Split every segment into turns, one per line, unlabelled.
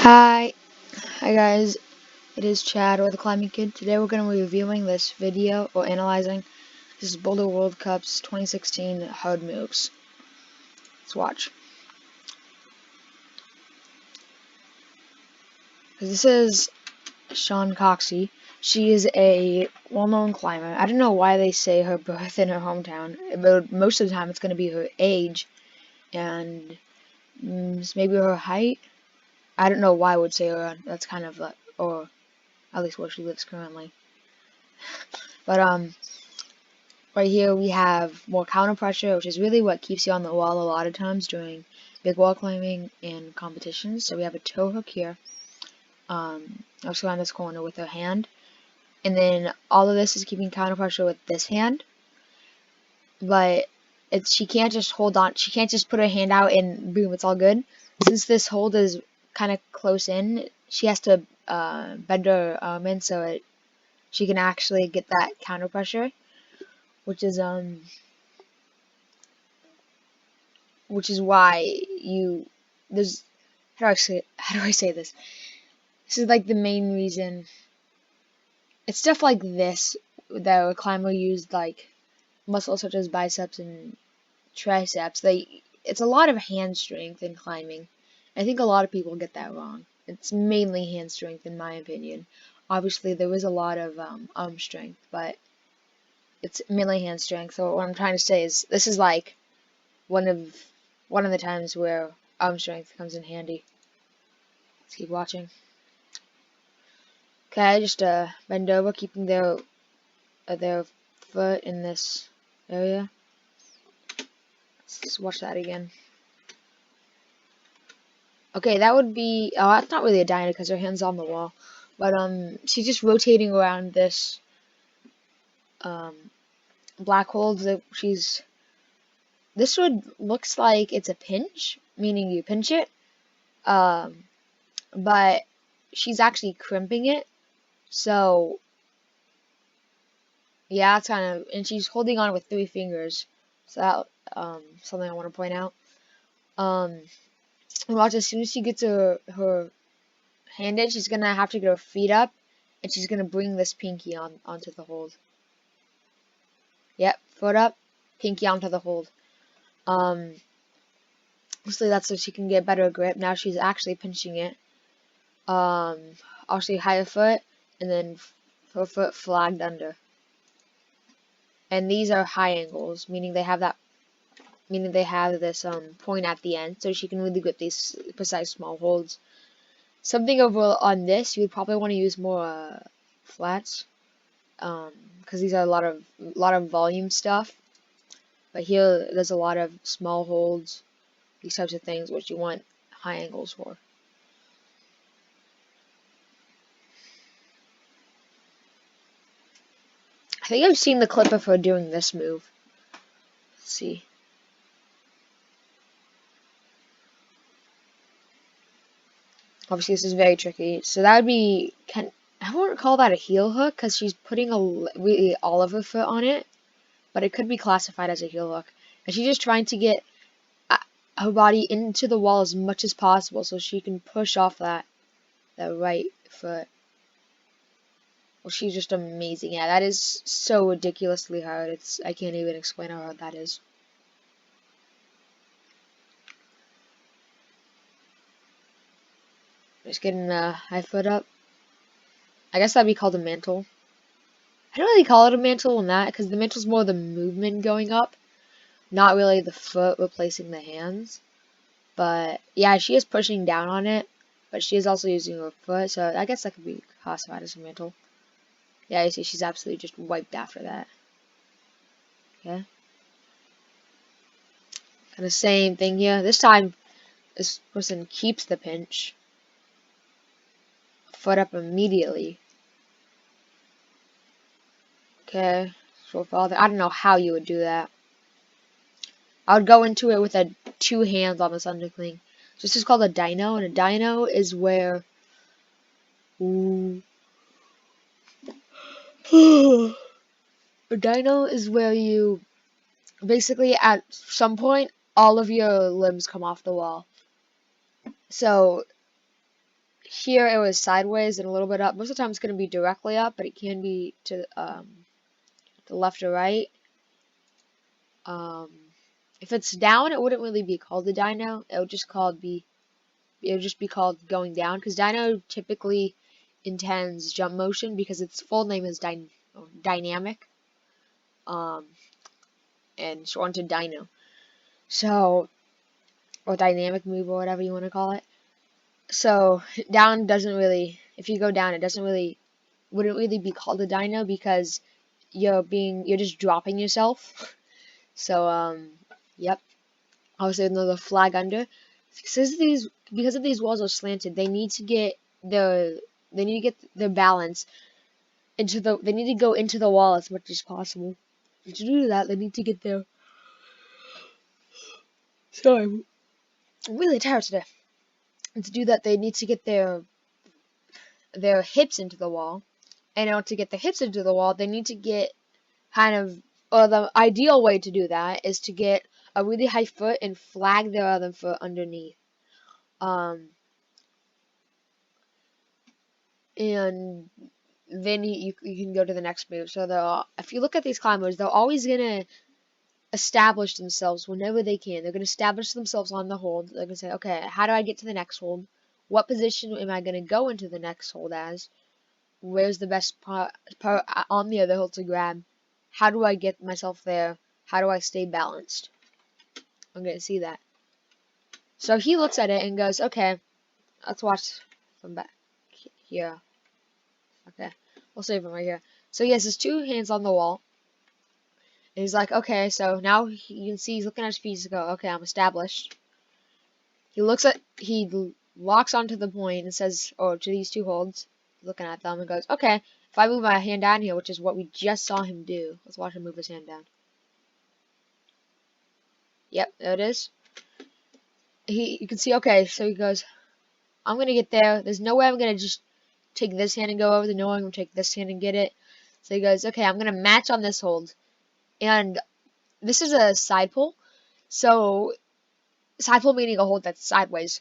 Hi guys, it is Chad or the Climbing Kid. Today we're going to be reviewing this video or analyzing. This is Boulder World Cup's 2016 hard moves. Let's watch. This is Sean Coxey. She is a well-known climber. I don't know why they say her birth in her hometown, but most of the time it's going to be her age and maybe her height. I don't know why I would say her. That's kind of or at least where she lives currently. But right here we have more counter pressure, which is really what keeps you on the wall a lot of times during big wall climbing and competitions. So we have a toe hook here, also around this corner with her hand, and then all of this is keeping counter pressure with this hand. But she can't just hold on. She can't just put her hand out and boom, it's all good. Since this hold is kind of close in, she has to bend her arm in so she can actually get that counter pressure, which is why there's how do I say this? This is like the main reason. It's stuff like this that a climber used, like muscles such as biceps and triceps. It's a lot of hand strength in climbing. I think a lot of people get that wrong. It's mainly hand strength in my opinion. Obviously there is a lot of arm strength, but it's mainly hand strength. So what I'm trying to say is this is like one of the times where arm strength comes in handy. Let's keep watching. Okay, just bend over, keeping their foot in this area. Let's just watch that again. Okay, that would be that's not really a dyno because her hand's on the wall, but she's just rotating around this black hole that this would looks like it's a pinch, meaning you pinch it, but she's actually crimping it. So yeah, it's kind of, and she's holding on with 3 fingers. So that something I want to point out. And watch, as soon as she gets her hand in, she's gonna have to get her feet up, and she's gonna bring this pinky onto the hold. Yep, foot up, pinky onto the hold. Mostly that's so she can get better grip. Now she's actually pinching it. Actually higher foot, and then her foot flagged under. And these are high angles, meaning they have this point at the end, so she can really get these precise small holds. Something over on this, you would probably want to use more flats, because these are a lot of volume stuff. But here, there's a lot of small holds, these types of things, which you want high angles for. I think I've seen the clip of her doing this move. Let's see. Obviously, this is very tricky. So that would be, I won't call that a heel hook because she's putting really all of her foot on it, but it could be classified as a heel hook. And she's just trying to get her body into the wall as much as possible so she can push off that right foot. Well, she's just amazing. Yeah, that is so ridiculously hard. I can't even explain how hard that is. Just getting the high foot up. I guess that'd be called a mantle. I don't really call it a mantle in that because the mantle's more the movement going up, not really the foot replacing the hands. But yeah, she is pushing down on it, but she is also using her foot, so I guess that could be classified as a mantle. Yeah, you see, she's absolutely just wiped after that. Okay. Kind of same thing here. This time, this person keeps the pinch. Foot up immediately. Okay. So father, I don't know how you would do that. I would go into it with 2 hands on this undercling. So this is called a dyno, and a dyno is where a dyno is where you basically at some point all of your limbs come off the wall. So here it was sideways and a little bit up. Most of the time it's going to be directly up, but it can be to the left or right. Um, if it's down, it wouldn't really be called the dyno. It would just be called going down, because dyno typically intends jump motion because its full name is dynamic, and shortened to dyno. So, or dynamic move or whatever you want to call it. So down doesn't really, if you go down, it wouldn't really be called a dyno because you're just dropping yourself. So yep. Also another flag under. Because of these walls are slanted, they need to get their balance they need to go into the wall as much as possible. And to do that, they need to get their, sorry, I'm really tired today. And to do that, they need to get their hips into the wall. And in order to get the hips into the wall, they need to get or the ideal way to do that is to get a really high foot and flag their other foot underneath. And then you can go to the next move. So if you look at these climbers, they're always gonna establish themselves whenever they can. They're gonna establish themselves on the hold. They're gonna say, okay, how do I get to the next hold? What position am I gonna go into the next hold as? Where's the best part on the other hold to grab? How do I get myself there? How do I stay balanced? I'm gonna see that. So he looks at it and goes, okay, let's watch from back here. Okay, we'll save him right here. So he has his two hands on the wall. And he's like, okay, so now you can see he's looking at his feet to go, okay, I'm established. He locks onto the point and says, or to these two holds, looking at them and goes, okay, if I move my hand down here, which is what we just saw him do, let's watch him move his hand down. Yep, there it is. You can see, okay, so he goes, I'm going to get there. There's no way I'm going to just take this hand and go over. There's no way I'm going to take this hand and get it. So he goes, okay, I'm going to match on this hold. And this is a side pull. So, side pull meaning a hold that's sideways.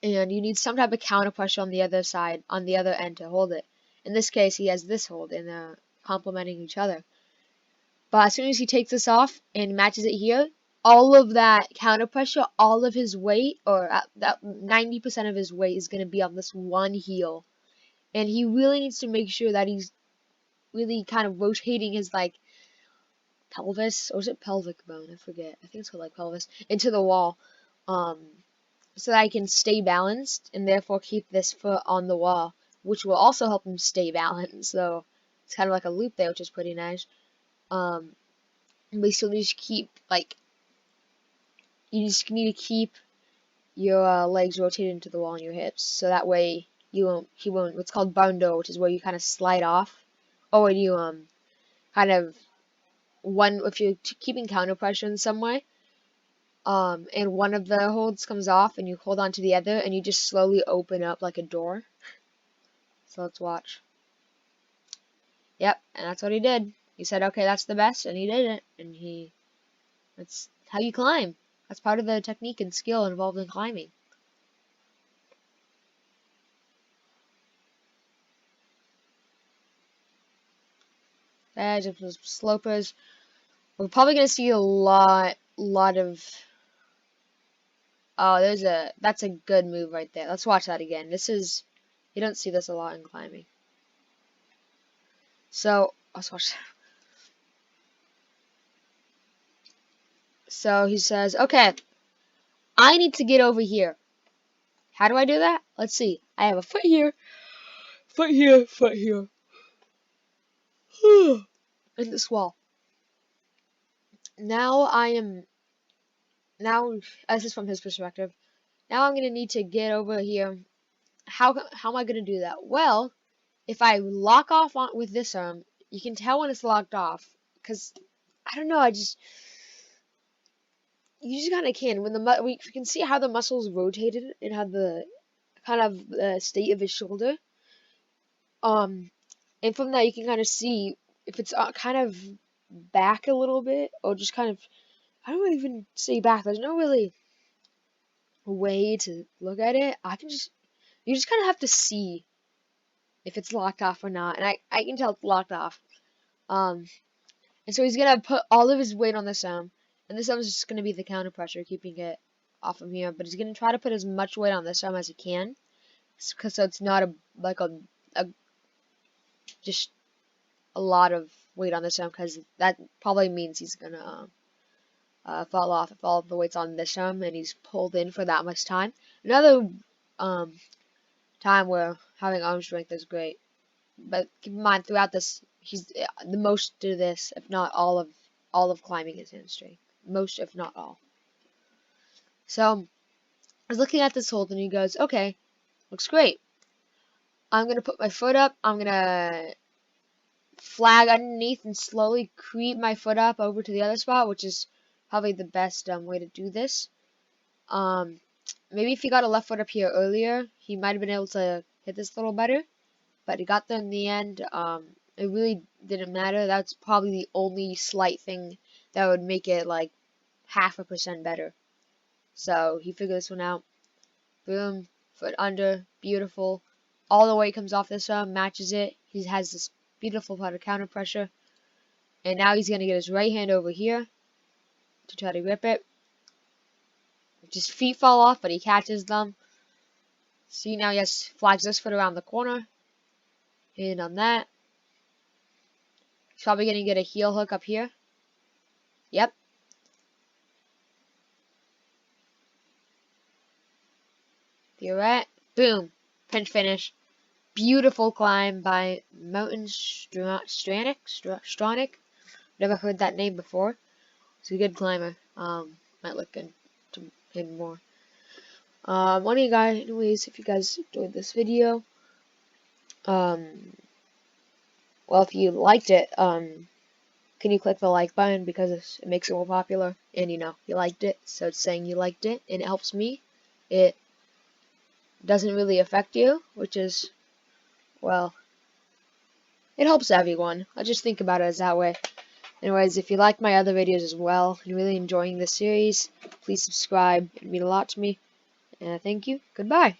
And you need some type of counter pressure on the other side, on the other end to hold it. In this case, he has this hold, and they're complementing each other. But as soon as he takes this off and matches it here, all of that counter pressure, all of his weight, or that 90% of his weight is going to be on this one heel. And he really needs to make sure that he's really kind of rotating his, like, pelvis, or is it pelvic bone? I forget. I think it's called, like, pelvis, into the wall. So that I can stay balanced and therefore keep this foot on the wall, which will also help him stay balanced. So it's kind of like a loop there, which is pretty nice. But you still need to keep, like, you just need to keep your legs rotated into the wall and your hips, so that way he won't, what's called boundo, which is where you kind of slide off, or when you kind of, if you're keeping counter pressure in some way, and one of the holds comes off and you hold on to the other and you just slowly open up like a door. So let's watch. Yep, and that's what he did. He said, okay, that's the best, and he did it. And that's how you climb. That's part of the technique and skill involved in climbing. Edge of the slopers. We're probably gonna see a lot of. Oh, that's a good move right there. Let's watch that again. You don't see this a lot in climbing. So let's watch. So he says, okay, I need to get over here. How do I do that? Let's see. I have a foot here, foot here, foot here. In this wall. Now this is from his perspective. Now I'm gonna need to get over here. How am I gonna do that? Well, if I lock off with this arm, you can tell when it's locked off, because I don't know. You just kind of can we can see how the muscles rotated and how the kind of state of his shoulder. And from that you can kind of see if it's kind of back a little bit, or just kind of, I don't even say back. There's no really way to look at it. I can just, You just kind of have to see if it's locked off or not, and I can tell it's locked off. And so he's gonna put all of his weight on this arm, and this arm is just gonna be the counter pressure, keeping it off of here. But he's gonna try to put as much weight on this arm as he can, so it's not a just a lot of weight on this arm, because that probably means he's gonna fall off if all of the weight's on this arm and he's pulled in for that much time. Another time where having arm strength is great, but keep in mind throughout this, he's the most to this, if not all of climbing is hand strength, most if not all. So I was looking at this hold and he goes, okay, looks great. I'm gonna put my foot up. I'm gonna flag underneath and slowly creep my foot up over to the other spot, which is probably the best way to do this. Maybe if he got a left foot up here earlier, he might have been able to hit this a little better, but he got there in the end. It really didn't matter. That's probably the only slight thing that would make it like 0.5% better. So he figured this one out. Boom, foot under, beautiful. All the weight comes off this arm, matches it. He has this beautiful part of counter pressure. And now he's going to get his right hand over here to try to grip it. His feet fall off, but he catches them. See, now he has flags this foot around the corner. And on that. He's probably going to get a heel hook up here. Yep. Pirouette. Boom. Pinch finish. Beautiful climb by Mountain Stranick. Never heard that name before. He's a good climber. Might look into him more. One of you guys, anyways, if you guys enjoyed this video, well, if you liked it, can you click the like button, because it makes it more popular, and you liked it, so it's saying you liked it, and it helps me. It doesn't really affect you, which is, well, it helps everyone. I just think about it as that way. Anyways, if you like my other videos as well, and really enjoying this series, please subscribe. It would mean a lot to me. And thank you. Goodbye.